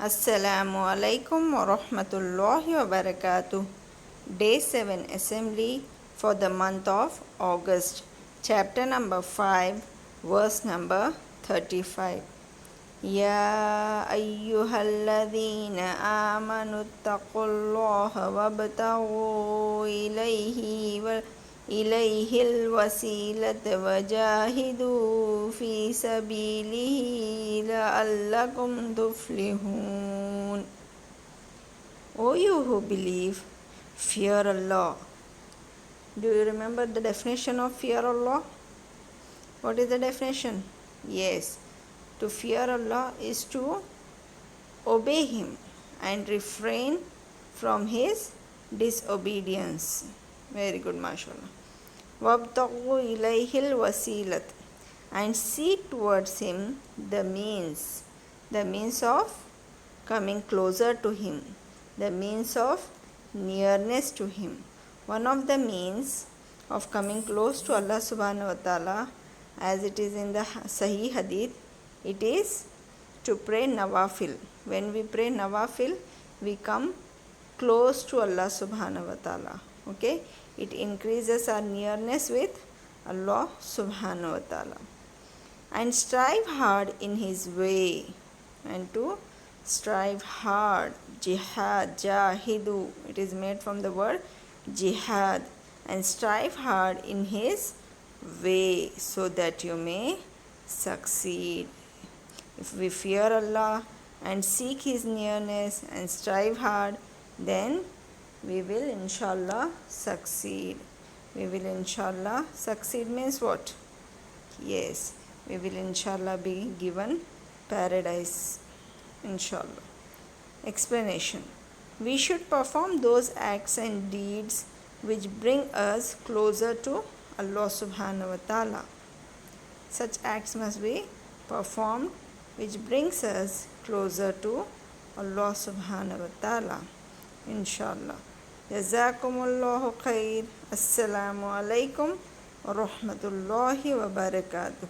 Assalamu alaikum wa rahmatullahi wa barakatuh. Day 7 Assembly for the month of August. Chapter number 5, verse number 35. Ya ayyuhalladhina amanu taqullaha wabtaghu ilayhil wasilata wajahidu fi sabilihi la'allakum tuflihun. O you who believe, fear Allah. Do you remember the definition of fear Allah? What is the definition? Yes, to fear Allah is to obey Him and refrain from His disobedience. Very good, mashallah. وَابْتَغُوا إِلَيْهِ الْوَسِيلَةِ, and seek towards Him the means of coming closer to Him, the means of nearness to Him. One of the means of coming close to Allah subhanahu wa ta'ala, as it is in the Sahih Hadith, it is to pray Nawafil. When we pray Nawafil, we come close to Allah subhanahu wa ta'ala. Okay? It increases our nearness with Allah subhanahu wa ta'ala. And strive hard in His way. And to strive hard, jihad, jahidu, it is made from the word jihad. And strive hard in His way so that you may succeed. If we fear Allah and seek His nearness and strive hard, then we will inshallah succeed. We will inshallah succeed means what? Yes, we will inshallah be given paradise. Inshallah. Explanation. We should perform those acts and deeds which bring us closer to Allah subhanahu wa ta'ala. Such acts must be performed which brings us closer to Allah subhanahu wa ta'ala. Inshallah. Jazakumullahu khair. Assalamu alaikum wa rahmatullahi wa barakatuh.